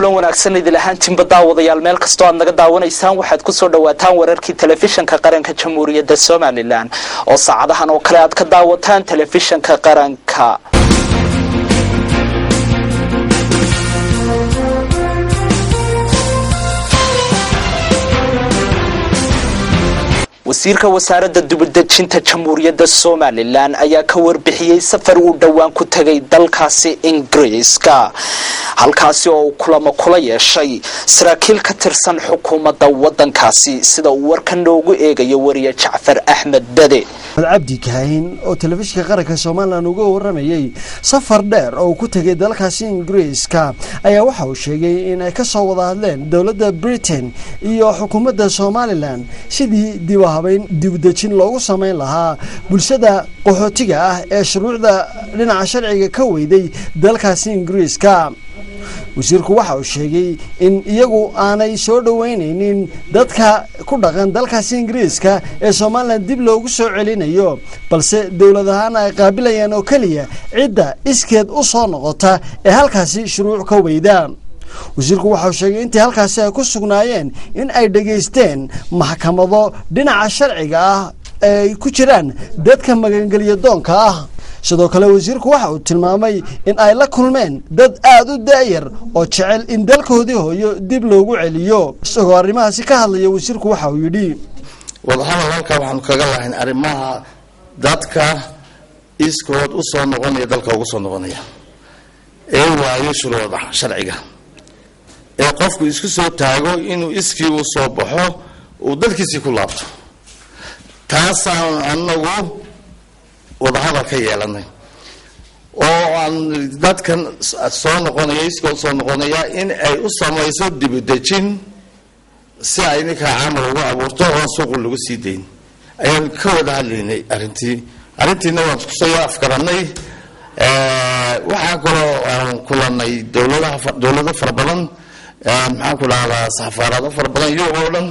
kulan wanaagsan idil ahaantiinba daawadayaal meel kastoo aad naga daawanaysaan waxaad ku soo dhawaataan wararkii telefishanka qaranka jamhuuriyadda Soomaaliland oo saacadahan oo kale aad ka daawataan telefishanka qaranka wasiirka wasaaradda dibadejinta jamhuuriyadda Soomaaliland ayaa ka warbixiyay safar uu dhawaan ku tagay dalkaasi Ingiriiska halkaasi oo kulamo kula yeeshay saraakiil ka tirsan xukuumadda wadankaasi sida uu warkan noogu eegayo wariye Jacfar Axmed Bade Abdi Kahin oo telefishinka qaranka Soomaaliland uga waramayay safar dheer oo ku tagay dalkaasi Ingiriiska ayaa waxa uu sheegay in ay ka soo wada hadleen dawladda Britain iyo xukuumadda Soomaaliland sidii dibadejin loogu sameyn lahaa bulshada qaxootiga ah ee shuruucda dhinaca sharciga ka weyday dalkaasi Ingiriiska wasiirku waxa uu sheegay in iyagu aanay soo dhaweyneynin dadka ku dhaqan dalkaasi Ingiriiska ee Soomaaliland dib loogu soo celinayo balse dawladahan ay qaabilayaan oo kaliya cidda iskeed u soo noqota ee halkaasi shuruuc ka weyda wasiirku waxa uu sheegay intii halkaasi ay ku sugnaayeen in ay dhageysteen maxkamado dhinaca sharciga ah ay ku jiraan dadka magangeliya doonka ah sidoo kale wasiirku waxa uu tilmaamay in ay la kulmeen dad aad u daayar oo jecel in dalkoodii hooyo dib loogu celiyo isagoo arrimahaasi ka hadlaya wasiirku waxa uu yidhi wadahadalka waxaan kaga lahayn arrimaha dadka iskood u soo noqonaya dalka ugu soo noqonaya ee waayo shuruucda sharciga ee qofku isku soo taago inuu iskii u soo baxo oo dalkiisa ku laabto taasaan anagu wadahadal ka yeelanay oo aan dadkan soo noqonaya iskoo soo noqonaya in ay u samayso dibadejin si ay ninka camal ugu abuurto oo suuq lagu sii deyn ayaan ka wada hadlaynay arrintiina waan isku soo afkaranay waxaan kaloo aan kulanay dawlado fara badan maxaan ku lahaa safaarado fara badan iyagoo dhan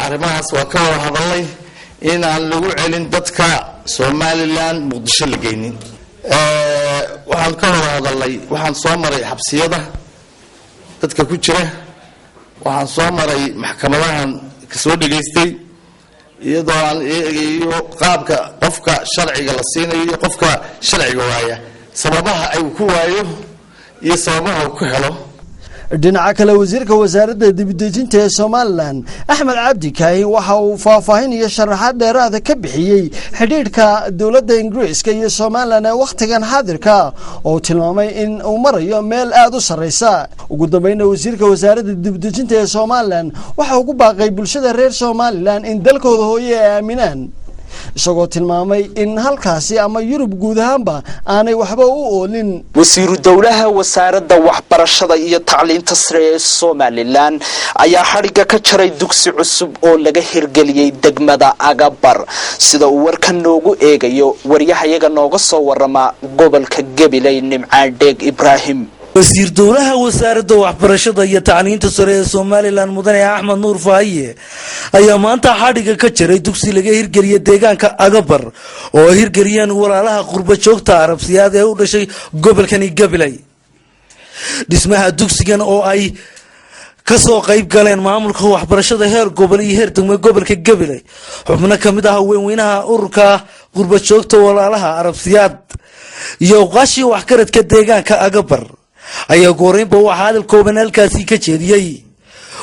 arrimahaas waa ka wada hadalnay in aan lagu celin dadka Soomaaliland Muqdisho la geynin waxaan ka wada hadalnay waxaan soo maray xabsiyada dadka ku jira waxaan soo maray maxkamadahan ka soo dhageystay iyadoo aan eegayo qaabka qofka sharciga la siinayo qofka sharciga waaya sababaha ay ku waayo iyo sababaha uu ku helo dhinaca kale wasiirka wasaaradda dibadejinta ee Soomaaliland Axmed Abdi Kahin waxa uu faahfaahin iyo sharaxaad dheeraad ah ka bixiyay xidhiidhka dawladda Ingiriiska iyo Soomaaliland ee waqtigan xaadirka oo tilmaamay in uu marayo meel aad u sareysa ugu dambeynna wasiirka wasaaradda dibadejinta ee Soomaaliland waxa uu ku baaqay bulshada reer Soomaaliland in dalkooda hooyo ay aaminaan isagoo tilmaamay in halkaasi ama Yurub guud ahaanba aanay waxba u oolin wasiiru dawlaha wasaaradda waxbarashada iyo tacliinta sare ee Soomaaliland ayaa xariga ka jaray dugsi cusub oo laga hirgeliyay degmada Agabar sida uu warkan noogu eegayo wariyahayaga nooga soo warama gobolka Gabiley Nimcaan Deeg Ibrahim wasiir dawlaha wasaaradda waxbarashada iyo tacliinta sare ee Soomaaliland mudane Axmed Nuur Faahiye ayaa maanta xadhiga ka jaray dugsi laga hirgeliyay deegaanka Agabar oo hirgeliyeen walaalaha qurba joogta Arabsiyaad ee u dhashay gobolkan Gabiley dhismaha dugsigan oo ay ka soo qayb galeen maamulka waxbarashada heer gobol iyo heer degmo gobolka Gabiley xubno kamid ah weynweynaha ururka qurba joogta walaalaha Arabsiyaad iyo qashi wax karadka deegaanka Agabar ayaa gooreenba waxa hadal kooban halkaasi ka jeediyay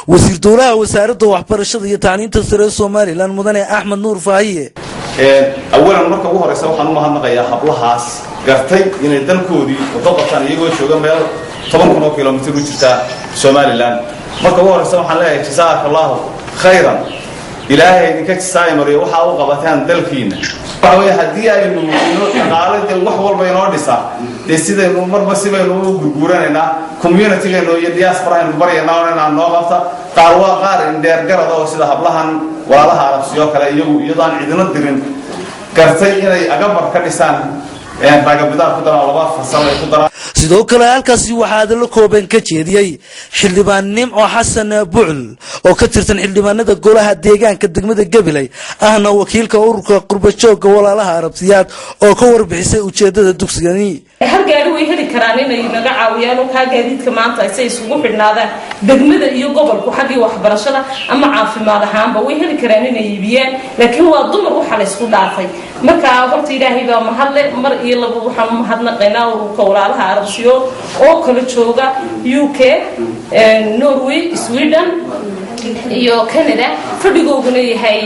wasiir dawlaha wasaaradda waxbarashada iyo tacliinta sare ee Soomaaliland mudane Axmed Nuur Faahiye awalan marka ugu horeysa waxaan u mahadnaqayaa hablahaas gartay inay dalkoodii u qabtaan iyagoo jooga meel 10 kilomitir u jirta Soomaaliland marka ugu horeysa waxaan leeyahay jazaakallahu khayran ilaahay idinka jazaayo mariyo waxa uu qabataan dalkiina waxay hadii aynu dhaqaalada wax walba inoo dhisa sidaynu marba sibaynu u gurguuranayna community-geenu iyo diaspora-nu baryanaa inaan noo qabta qaar in dheer garada oo sida hablahan walaalaha Arabsiyo kale iyadoo cidina dirin gartay inay Agabar ka dhisaan baagabidaar ku daraan laba fasal ay ku daraan sidoo kale halkaasi waxaa la kooban ka jeediyay xildhibaan Nimco Xasan Bucl oo ka tirsan xildhibaanada golaha deegaanka degmada Gabiley ahna wakiilka ururka qurba joogga walaalaha Arabsiyaad oo ka warbixisay ujeedada dugsigani hal gaari way heli karaan inay naga caawiyaan oo ka gaadiidka maanta ay say isugu xidhnaadaan degmada iyo gobolku xaqii waxbarashada ama caafimaad ahaanba way heli karaan inay iibiyaan laakiin waa dumar waxa la isku dhaafay marka horta ilaahay baa mahadle mar iyo laba waxaan mahadnaqaynaa ururka walaalaha Arabsiyood oo kala jooga UK Norway Sweden iyo Canada fadhigooguna yahay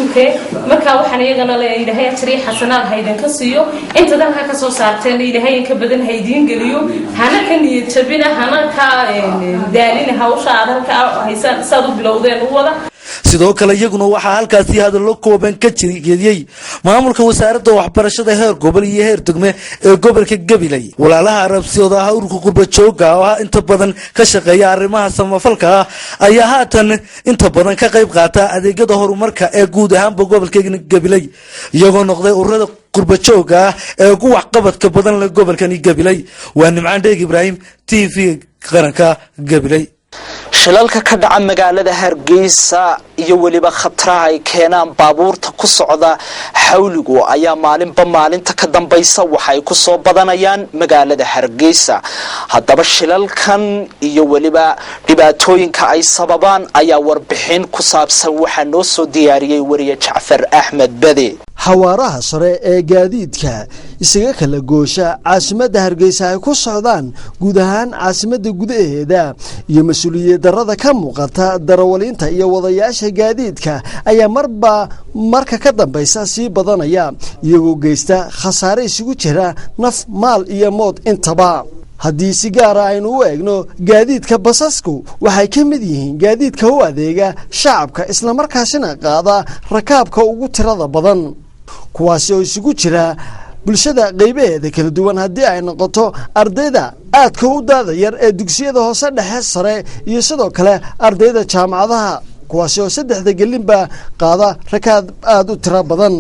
UK marka waxaan iyagana leeyahay tiri xasanaad haydan ka siiyo inta dalka ka soo saarteen ilaahay ka badan haydiin galiyo hana ka niyad jabina hana ka daalina hawsha adalka haysan saad u bilowdeen wada sidoo kale iyaguna waxaa halkaasi hadallo kooban ka jiriyay maamulka wasaaradda waxbarashada heer gobol iyo heer degme ee gobolka Gabiley walaalaha Arabsiyood ah ururka qurba jooga oo inta badan ka shaqeeya arrimaha samafalka ayaa haatan inta badan ka qayb qaata adeegyada horumarka ee guud ahaan gobolka Gabiley iyagoo noqday ururada qurba jooga ee ugu waxqabadka badan leh gobolka Gabiley waa Nimcaan Dheeg Ibraahim TV qaranka Gabiley shilalka ka dhaca magaalada Hargeysa iyo waliba khataraha ay keenaan baabuurta ku socda xawligu ayaa maalinba maalinta ka dambaysa waxay ku soo badanayaan magaalada Hargeysa haddaba shilalkan iyo waliba dhibaatooyinka ay sababaan ayaa warbixin ku saabsan waxa noo soo diyaariyay wariye Jacfar Ahmed Bade xawaaraha sare ee gaadiidka isaga kala goosha caasimadda Hargeysa ay ku socdaan guud ahaan caasimadda gudaheeda iyo mas'uuliyad darada ka muuqata darawaliinta iyo wadayaasha gaadiidka ayaa marka ka dambaysa sii badanaya iyagoo geysta khasaare isugu jira naf maal iyo mood intaba haddii si gaar ah aynu u eegno gaadiidka basasku waxay ka mid yihiin gaadiidka u adeega shacabka isla markaasina qaada rakaabka ugu tirada badan kuwaasi oo isugu jira bulshada qaybaheeda kala duwan haddii ay noqoto ardayda aadka u daada yar ee dugsiyada hoose dhexe sare iyo sidoo kale ardayda jaamacadaha kuwaasi oo saddexda gelinba qaada rakaab aad u tiro badan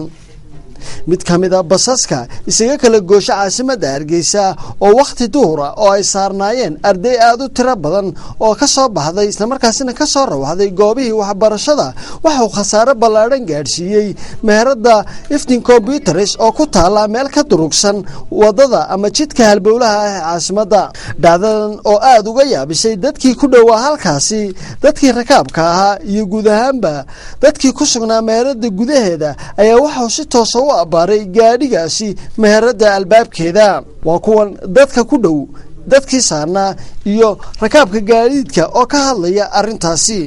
mid kamid ah basaska isaga kala goosha caasimadda Hargeysa oo waqti duhura oo ay saarnaayeen arday aad u tiro badan oo ka soo baxday isla markaasina ka soo rawaxday goobihii waxbarashada waxa uu khasaare ballaaran gaarsiiyay meherada Iftin Computers oo ku taala meel ka durugsan wadada ama jidka halbowlaha ah caasimadda dhacdadan oo aad uga yaabisay dadkii ku dhawaa halkaasi dadkii rakaabka ahaa iyo guud ahaanba dadkii ku sugnaa meherada gudaheeda ayaa waxa si toos ah abaaray gaadhigaasi meherada albaabkeeda waa kuwan dadka ku dhow dadkii saarnaa iyo rakaabka gaadiidka oo ka hadlaya arintaasi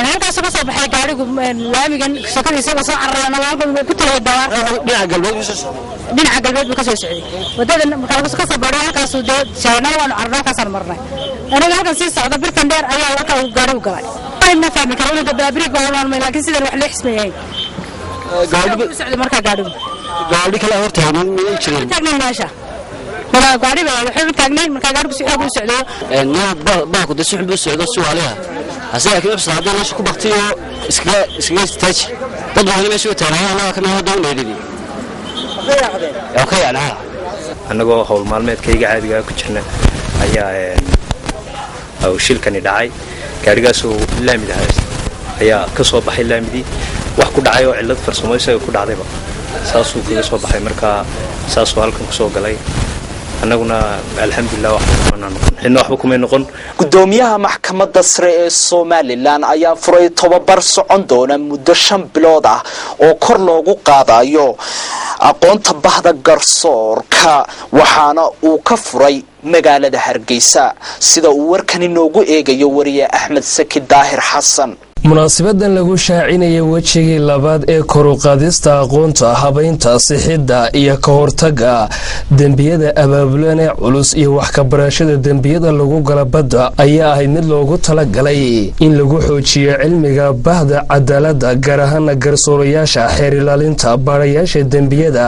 halkaas ka soo baxay gaadhigu laamigan shaqadiisa soo cararana waa ku tagay dawaar dhinaca galbeed ka soo socday wadada markaa ka soo baxay halkaas oo shaanay waan carro ka sar marnay aniga halkan si socda birkan dheer ayaa halka uu gaadhigu galay ma fahmi karo inuu dabaabriga waan laakiin sidoo wax la xismeeyay gaadhi kala hortaagan ma jireen taagnayn meesha wala gaadhi baa wuxuu taagnay marka gaadhigu si xoog u socdo baa ku dasoo xubin socdo su'aalaha asaga ka cusub hadana meesha ku baqtiyo iska stage dad badan meesha u taagnaayeen kana hadoo leedii okay ana anagoo hawl maalmeedkayga caadiga ku jirna ayaa shilkani dhacay gaadhigaas oo laamida ayaa ka soo baxay laamidii wax ku dhacay oo cilad farsamo isaga ku dhacdayba saasuu kaga soo baxay marka saasoo halkan ku soo galay annaguna alxamdulillah waxba kuma noqon gudoomiyaha maxkamadda sare ee Soomaaliland ayaa furay tababar socon doona muddo 5 bilood ah oo kor loogu qaadayo aqoonta bahda garsoorka waxaana uu ka furay magaalada Hargeysa sida uu warkani noogu eegayo wariye Axmed Saki Daahir Xasan munaasabadan lagu shaacinayay wajigii labaad ee kor u qaadista aqoonta habaynta sixidda iyo ka hortagga dembiyada abaabulana culus iyo wax ka barashada dembiyada lagu gala badda ayaa ahayd mid loogu talagalay in lagu xoojiyo cilmiga bahda cadaaladda gaar ahaan garsoorayaasha xeer ilaalinta baarayaasha dembiyada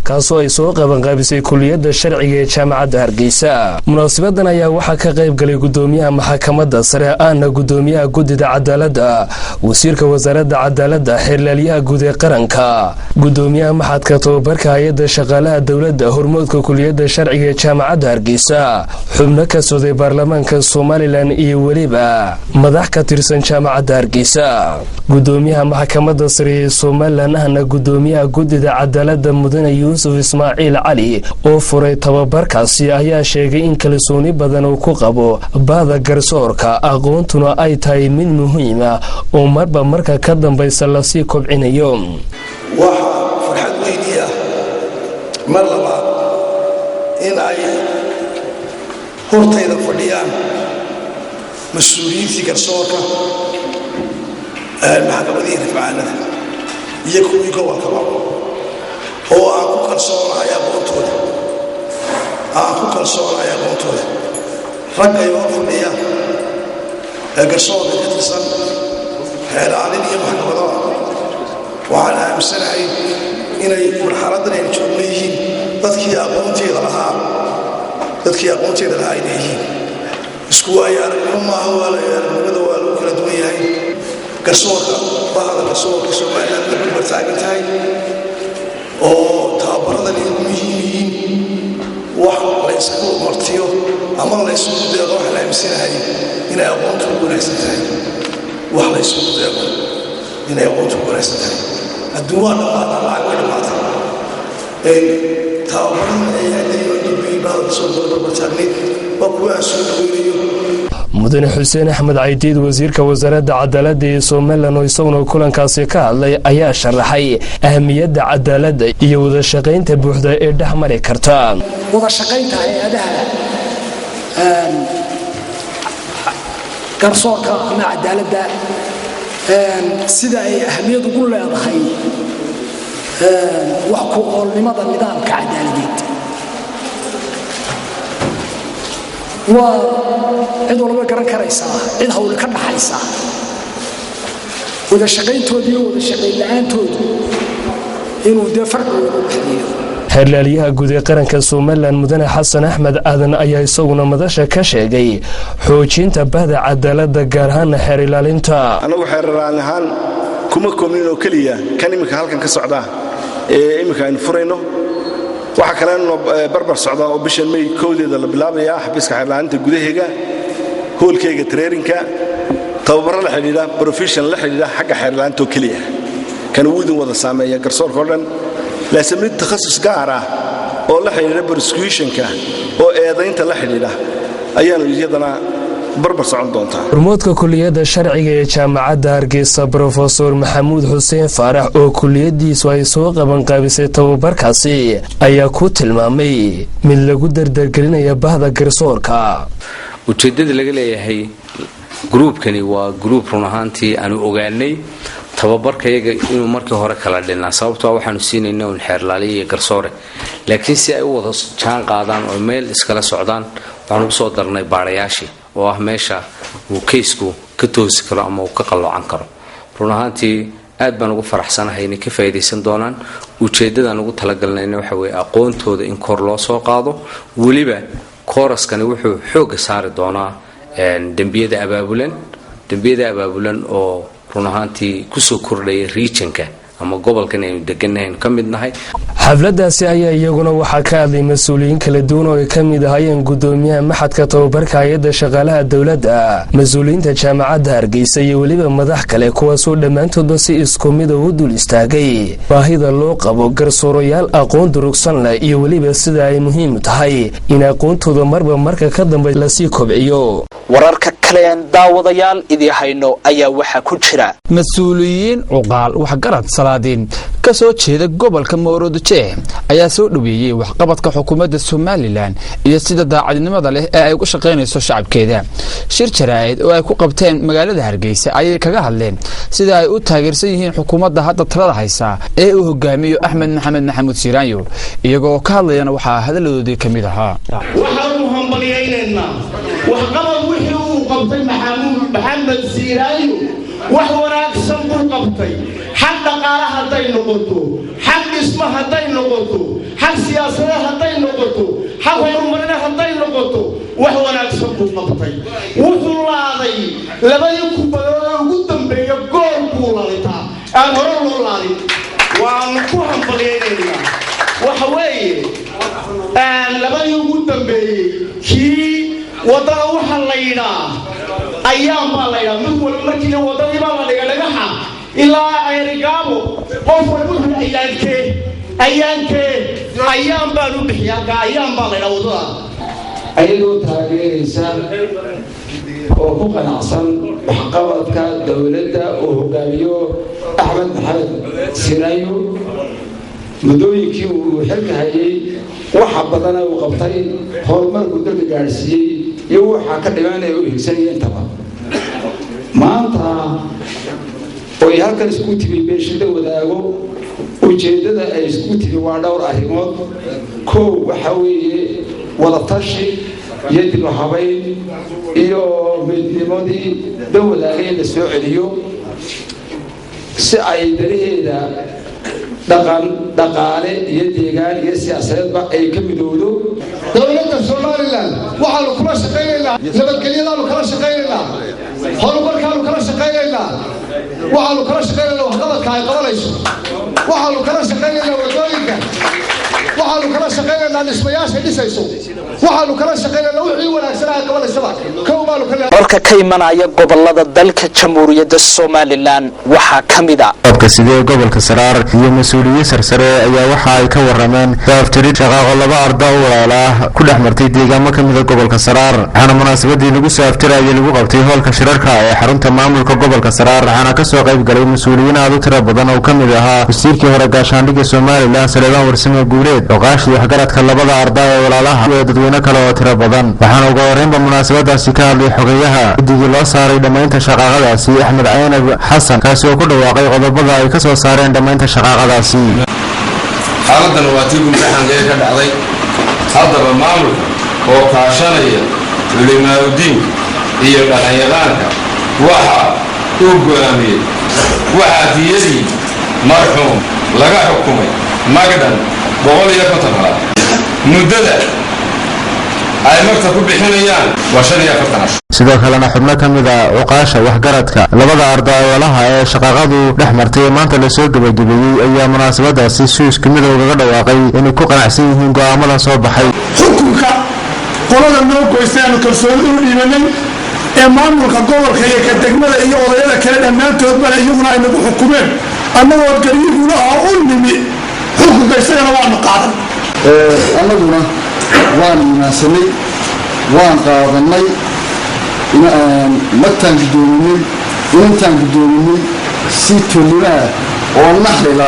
kaasoo ay soo qabanqaabisay kuliyadda sharciga ee jaamacadda Hargeysa munaasabadan ayaa waxaa ka qayb galay gudoomiyaha maxkamadda sare aana gudoomiyaha guddida cadaaladda wasiirka wasaaradda cadaaladda xeerlaalyaha guud ee qaranka gudoomiyaha maxadka tababarka hay-adda shaqaalaha dowladda hormoodka kuliyadda sharciga ee jaamacadda hargeysa xubno ka sooday baarlamaanka somalilan iyo weliba madax ka tirsan jaamacadda hargeysa gudoomiyaha maxkamadda sare ee somalilan ahna gudoomiyaha guddida cadaaladda mudane yuusuf ismaaciil cali oo furay tababarkaasi ayaa sheegay in kalsooni badan uu ku qabo baahda garsoorka aqoontuna ay tahay mid muhiim ah oo marba marka ka dambaysa lasii kobcinayo waxa farxad weyni ah mar labaad in ay hortayda fadhiyaan mas-uuliyiintii garsoorka maxkamadihii rifcaanada iyo kuwii gobolkaba oo aan ku kalsoonahay aqoontooda ragga ay hor fadhiyaan ee garsoorka ka tirsan xeelaalin iyo maxkamadaha waxaan aaminsanahay inay marxaladdan aynu joogno yihiin dadkii aqoonteeda lahaa inay yihiin isku waayo aragnimo maaha aragnimada waa lagu kala duwan yahay garsoorka bahda garsoorka somaliland la barbar taagan tahay oo tababaradani ugu muhiim yihiin wax laysku martiyo ama laysugu deeqo waxaan aaminsanahay inay aqoontu ugu wanaagsan tahay wax laysugu deeqo inay aqoontu ugu wanaagsan tahay adduun waa dhammaata lacag way dhammaata tababarada ay haddayo bahda garsoorka la barbar taagnayd waa kuwa aan soo dhaweynayo mudane xuseen axmed caydiid wasiirka wasaaradda cadaaladda ee somalilan oo isaguna kulankaasi ka hadlay ayaa sharaxay ahamiyadda cadaaladda iyo wadashaqaynta buuxda ee dhex mari karta wadashaqaynta hay-adaha garsoorka ama cadaaladda sida ay ahamiyad ugu leedahay wax ku oolnimada nidaamka cadaaladeed waa cid walba garan karaysaa cid hawle ka dhaxaysaa wada shaqayntooda iyo wada shaqayn la-aantoodu inuu dee farqi weyn u dhexeeyo xeerlaalyaha guud ee qaranka somalilan mudane xasan axmed aadan ayaa isaguna madasha ka sheegay xoojinta bahda cadaaladda gaar ahaana xeer ilaalinta annagu xeerlaali ahaan kuma koobnin oo keliya kan iminka halkan ka socda ee iminka aynu furayno waxaa kalena barbar socda oo bishan may kowdeeda la bilaabaya xafiiska xeerlaalinta gudaheega hoolkeyga tareerinka tababaro la xidhiidha profession la xidhiidha xagga xeerlaalinta oo keliya kan uu idin wada saameeya garsoorka oo dhan laakiin mid takhasus gaar ah oo la xidhiidha prosecutionka oo eedaynta la xidhiidha ayaanu iyadana barbar socon doontaa hormoodka kuliyadda sharciga ee jaamacadda hargeysa brofesor maxamuud xuseen faarax oo kuliyadiisu ay soo qabanqaabisay tababarkaasi ayaa ku tilmaamay mid lagu dardargelinaya bahda garsoorka ujeeddada laga leeyahay gruubkani waa gruub run ahaantii aanu ogaanay tababarkayaga inuu markii hore kala dhinaa sababtoo waxaanu siinayna un xeerlaaliya iyo garsoore laakiin si ay u wada jaan qaadaan oo meel iskala socdaan waxaan ugu soo darnay baadhayaashii oo ah meesha uu kaysku ka toosi karo ama uu ka qalloocan karo run ahaantii aad baan ugu faraxsanahay inay ka faa'iidaysan doonaan ujeeddadaan ugu talagalnayna waxa weeye aqoontooda in kor loo soo qaado weliba kooraskani wuxuu xoogga saari doonaa dembiyada abaabulan oo run ahaantii kusoo kordhaya regionka ama gobolkan aynu degannahay ka mid nahay xafladaasi ayaa iyaguna waxaa ka hadlay mas-uuliyiin kala duwan oo ay ka mid ahaayeen gudoomiyaha maxadka tababarka hay-adda shaqaalaha dowladda mas-uuliyiinta jaamacadda hargeysa iyo weliba madax kale kuwaasoo dhammaantoodba si isku mida u dul istaagay baahida loo qabo garsoorayaal aqoon durugsan leh iyo weliba sida ay muhiim tahay in aqoontooda marba marka ka dambe lasii kobciyo wararka kaleen daawadayaal idii hayno ayaa waxaa ku jira mas-uuliyiin cuqaal waxgarad salaadiin ka soo jeeda gobolka Maroodijeex ayaa soo dhaweeyay waxqabadka xukuumadda Somaliland iyo sida daacadnimada leh ee ay uga shaqeynayso shacabkeeda shir jaraa'id oo ay ku qabteen magaalada Hargeysa ayay kaga hadleen sida ay u taageersan yihiin xukuumadda hadda talada haysa ee uu hogaamiyo Axmed Maxamed Maxamuud Siiraanyo iyagoo ka hadlayana waxaa hadaladoodii kamid ahaa waxaan u hambalyeeynaa waxqabad wixii uu qabtay Maxamed Siiraanyo wax wanaagsan buu qabtay xaq dhaqaale hadday noqoto xaq dhismo hadday noqoto xaq siyaasadeed hadday noqoto xaq horumarin hadday noqoto wax wanaagsan buu qabtay wuxuu laaday labadii kubadood ugu dambeeyay wadataa aan hore loo laadin waanu ku hambalyeynayna waxa weeye labadii ugu dambeeyey kii wadada waxa la yidhaa ayaan baa la yidhaa mid walba markii wadadii baa la dhiga dhagaxa ilaa ayrigaabo qof walba wuxuu ayaankee ayaan baan u bixiya halka ayaan baa la yidhaa wadada ayagoo taageeraysa oo ku qanacsan waxqabadka dowladda uu hogaamiyo axmed maxamed siraayo mudooyinkii uu xilka hayay waxa badana uu qabtay horumarkuu dalka gaadhsiiyey iyo waxaa ka dhimanaya u higsanaya intaba maanta oo ay halkan isku timi beeshada wadaago ujeeddada ay isku timi waa dhowr arrimood kow waxa weeye wadatashi iyo dib u habayn iyo midnimadii la wadaagay in la soo celiyo si ay danaheeda dhaqan dhaqaale iyo deegaan iyo siyaasadeedba ay ka midowdo dowladda somalilan waxaanu kula shaqaynaynaa nabadgelyadaanu kala shaqaynaynaa horumarkaanu kala shaqaynaynaa waxaanu kala shaqaynaynaa waxqabadka ay qabanayso waxaanu kala shaqaynaynaa wadooyinka waxaanu kala shaqaynaynaa dhismayaasha dhisayso waxaanu kala shaqaynaynaa wixii wanaagsan ay qabanaysaba kow baanu kala warka ka imanaya gobolada dalka jamhuuriyadda somalilan waxaa ka mid ah qodka sidee gobolka saraar iyo mas-uuliyiin sarsare ayaa waxa ay ka warameen daaftirid shaqaaqo laba arda oo walaala ku dhex martay deegaamo ka mida gobolka saraar waxaana munaasabadii lagu soo aftirayay lagu qabtay hoolka shirarka ee xarunta maamulka gobolka saraar waxaana kasoo qayb galay mas-uuliyiin aad u tiro badan oo ka mid ahaa wasiirkii hore gaashaandhigga somalilan saleebaan warsame guuleed oqaashii waxgaradka labada arda ee walaalaha iyo dadweyne kale oo tiro badan waxaana uga horeynba munaasabadaasi ka hadlay xogeyaha guddigii loo saaray dhammaynta shaqaaqadaasi axmed caynab xasan kaasi oo ku dhawaaqay qodobada ay ka soo saareen dhammaynta shaqaaqadaasi xaaladan waa tii gumdaxankee ka dhacday haddaba maamulka oo kaashanaya culimaauddiinka iyo dhaqanyaqaanka waxa uu go'aamiyey waxaa diyadii marxuum laga xukumay magdhan 150 muddada ay marta ku bixinayaan waa 45 sidoo kalena xubno ka mid ah cuqaasha waxgaradka labada arda walaalaha ee shaqaaqadu dhex martay maanta la soo gabagabeeyey ayaa munaasabadaasi si isku mid uga dhawaaqay inay ku qanacsan yihiin go'aamada soo baxay xukunka qolada noo goystay aanu kalsooni u dhiibanay ee maamulka gobolka iyo ka degmada iyo odayada kale dhammaantoodba iyaguna ay nagu xukumeen annagoo garyiguna ah u nimi xukunka isagana waanu qaadan annaguna waan imaansanay waan qaadanay magtaan guddoominay intaan guddoominay si tolimaa oo naxlila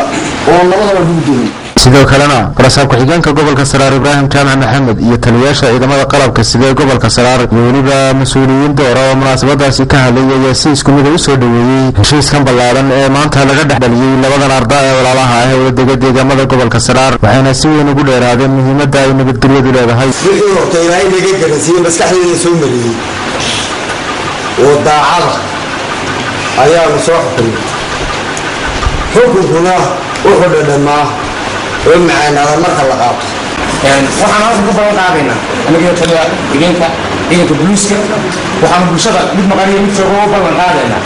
oo nabadaba lagu guddoomin sidoo kalena rasaab ku-xigeenka gobolka saraar ibraahim jaamac maxamed iyo taliyayaasha ciidamada qalabka sidee gobolka saraar iyo weliba mas-uuliyiin doora oo munaasabadaasi ka hadlay ayaa si isku mid u soo dhaweeyey heshiiskan ballaaran ee maanta laga dhexdhaliyey labadan arda ee walaalaha ah ee wadadega deegaamada gobolka saraar waxayna si weyn ugu dheeraadeen muhiimadda ay nabadgelyadu leedahay wixii horta ilaahay naga garansiiyey maskaxdeeda soo mariyey oo daacada ayaanu soo xukumay xukunkuna wuxuu dhadhamaa oo macaanaada marka la qaato waxaan halkan ka balan qaadaynaa anagii taliya xigeenka ciidanka booliiska waxaan bulshada mid maqan iyo mid jooga u ballan qaadaynaa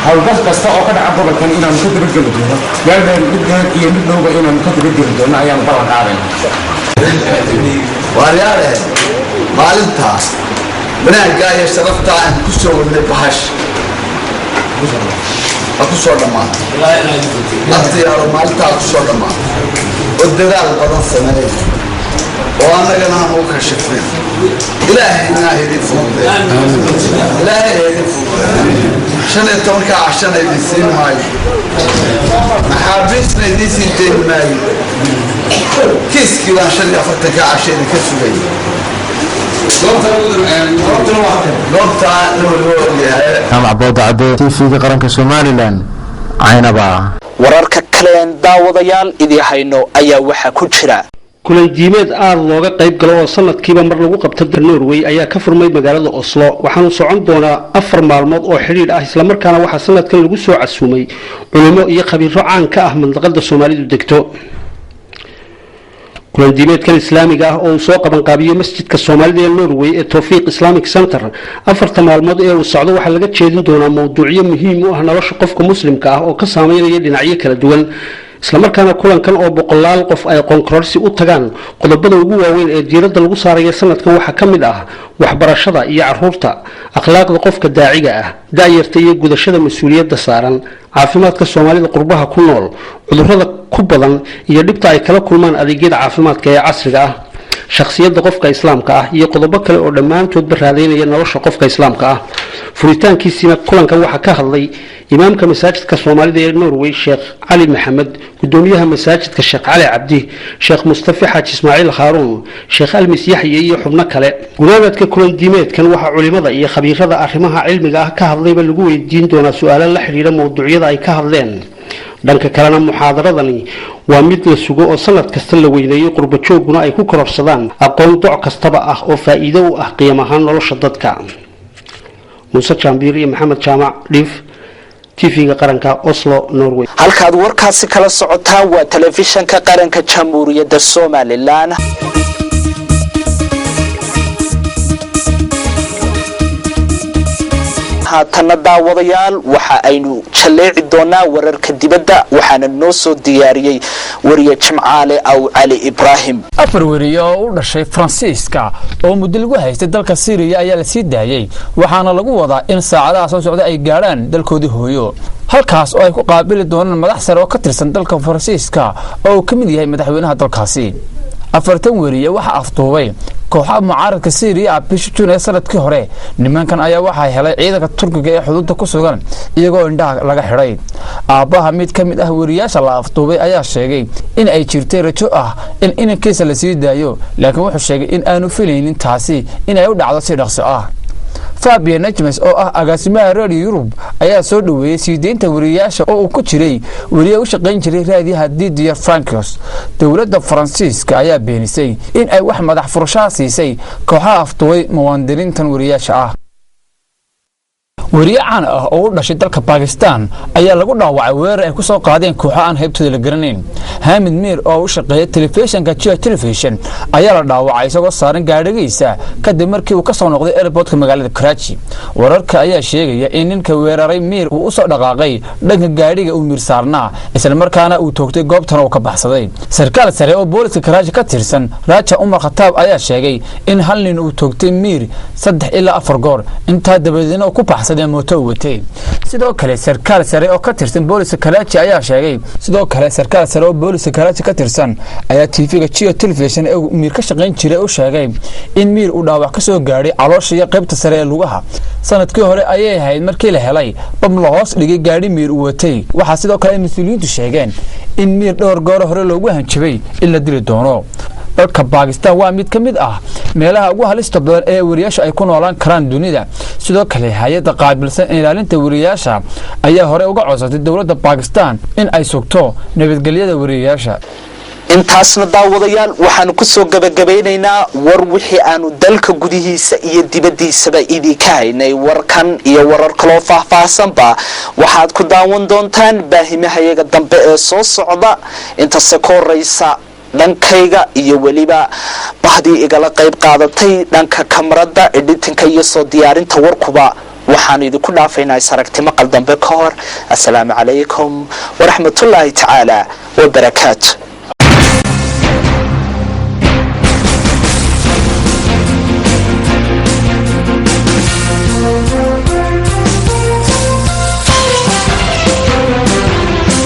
howlgal kasta oo ka dhaca gobolkan inaanu ka dabageli doono gaaldheer mid dheer iyo mid dhowba inaanu ka dabageli doono ayaanu ballan qaadaynaa waaryaale maalintaas wanaaggaa iyo sharaftaa aan ku soo wadnay bahash ku soo dhammaatay laftiyaalo maalintaa ku soo dhammaatay oo dadaal badan sameeyay oo annagana aan u kashifnay ilaahayna idin fududay ilaahay idin fududay 15 cashan idin siin maayo maxaabiisna idin siin deyn maayo kiiskii baan 45 cashan idin ka sugay tv qaranka somalilan caynaba wararka kale daawadayaal idii hayno ayaa waxaa ku jira kulandiimeed aad looga qayb galo oo sanadkiiba mar lagu qabto Norway ayaa ka furmay magaalada Oslo waxaanu socon doonaa 4 maalmood oo xiriir ah isla markaana waxa sanadkan lagu soo casuumay culimo iyo khabiiro caan ka ah mandaqada Soomaalidu degto kulan diimeedkan islaamiga ah oo uu soo qaban qaabiyo masjidka Soomaalida ee Norway ee Tawfiq Islamic Center afarta maalmood ee uu socdo waxa laga jeedin doonaa mowduucyo muhiim u ah nolosha qofka muslimka ah oo ka saameynaya dhinacyo kala duwan isla markaana kulankan oo boqolaal qof ay qoonkororsi u tagaan qodobada ugu waaweyn ee diiradda lagu saarayo sanadkan waxa ka mid ah waxbarashada iyo caruurta akhlaaqda qofka daaciga ah daayarta iyo gudashada mas'uuliyadda saaran caafimaadka Soomaalida qurbaha ku nool cudurrada ku badan iyo dhibta ay kala kulmaan adeegyada caafimaadka ee casriga ah shakhsiyadda qofka islaamka ah iyo qodobo kale oo dhammaantood baraadeynaya nolosha qofka islaamka ah furitaankiisina kulankan waxa ka hadlay imaamka masaajidka Soomaalida ee Norway Sheekh Ali Maxamed gudoomiyaha masaajidka Sheekh Ali Cabdi Sheekh Mustafa Xaaji Ismaaciil Khaaruun Sheekh Almis Yaxye iyo xubno kale gunaadka kulan diimeedkan waxa culimada iyo khabiirada arrimaha cilmiga ah ka hadlayba lagu weydiin doonaa su'aalo la xiriira mowduucyada ay ka hadleen dhanka kalena muxaadaradani waa mid la sugo oo sanad kasta la weyneeyo qurba jooguna ay ku kororsadaan aqoon doc kastaba ah oo faa'iido u ah qiimo ahaan nolosha dadka Muuse Jambiir iyo Maxamed Jaamac Dhif TV-ga qaranka Oslo Norway halkaad warkaasi kala socotaan waa telefishanka qaranka Jamhuuriyadda Soomaaliland haatana daawadayaal waxa aynu jaleeci doonaa wararka dibadda waxaana noo soo diyaariyay wariye Jimcaale aw Cali Ibrahim afar wariye oo u dhashay Faransiiska oo muddo lagu haystay dalka Syria ayaa la sii daayay waxaana lagu wadaa in saacadaha soo socda ay gaaraan dalkoodii hooyo halkaas oo ay ku qaabili doonaan madax sare oo ka tirsan dalka Faransiiska oo uu ka mid yahay madaxweynaha dalkaasi afartan wariye waxa afduubay kooxaha mucaaradka Syria bishii June sanadkii hore nimankan ayaa waxa helay ciidanka Turkiga ee xuduudda ku sugan iyagoo indhaha laga xiray aabaha mid ka mid ah wariyaasha la afduubay ayaa sheegay in ay jirtay rajo ah in inankiisa la sii daayo laakiin wuxuu sheegay in aanu filaynin taasi in ay u dhacdo si dhaqso ah Fabian Najmes oo ah agaasimaha Radio Europe ayaa soo dhaweeyay siideynta wariyaasha oo uu ku jiray wariye u shaqeyn jiray raadiyaha Didier Francos dawladda Faransiiska ayaa beenisay in ay wax madax furasho siisay kooxaha afduubay muwaadiniintan wariyaasha ah wariye caan ah oo u dhashay dalka Pakistan ayaa lagu dhaawacay weerar ay ku soo qaadeen kooxo aan haybtooda la garanayn Hamid Mir oo u shaqeeyay telefishinka Jia Television ayaa la dhaawacay isagoo saaran gaadhigiisa kadib markii uu ka soo noqday airportka magaalada Karachi wararka ayaa sheegaya in ninka weeraray Mir uu u soo dhaqaaqay dhanka gaadhiga uu Mir saarnaa isla markaana uu toogtay goobtan oo ka baxsaday sarkaal sare oo booliska Karachi ka tirsan Raja Umar Khattab ayaa sheegay in hal nin uu toogtay Mir 3 ilaa 4 goor inta dabadeedna uu ku baxsaday mooto watay sidoo kale sarkaal sare oo ka tirsan booliska Karachi ayaa sheegay sidoo kale sarkaal sare oo booliska Karachi ka tirsan ayaa TV-ga Jia Television ee Mir ka shaqeyn jiray oo sheegay in Mir uu dhaawac ka soo gaaray caloosha iyo qaybta sare ee lugaha sanadkii hore ayay ahayd markii la helay bam la hoos dhigay gaadhi Mir uu watay waxa sidoo kale mas'uuliyiintu sheegeen in Mir dhowr goor hore loogu hanjabay in la dili doono dalka Pakistan waa mid ka mid ah meelaha ugu halista badan ee wariyaasha ay ku noolaan karaan dunida sidoo kale hay'adda qaabilsan ilaalinta wariyaasha ayaa hore uga codsatay dawladda Pakistan in ay sugto nabadgelyada wariyaasha intaasna daawadayaal waxaan ku soo gabagabeynaynaa war wixii aanu dalka gudihiisa iyo dibadiisaba idinka haynay warkan iyo warar kale faahfaahsanba waxaad ku daawan doontaan baahimahayaga dambe ee soo socda inta se koraysa dhankayga iyo waliba bahdii igala qayb qaadatay dhanka kamarada editinka iyo soo diyaarinta warkuba waxaan idinku dhaafaynaa saragtimo qal dambe ka hor assalaamu calaykum waraxmatullaahi tacaala wa barakaatuh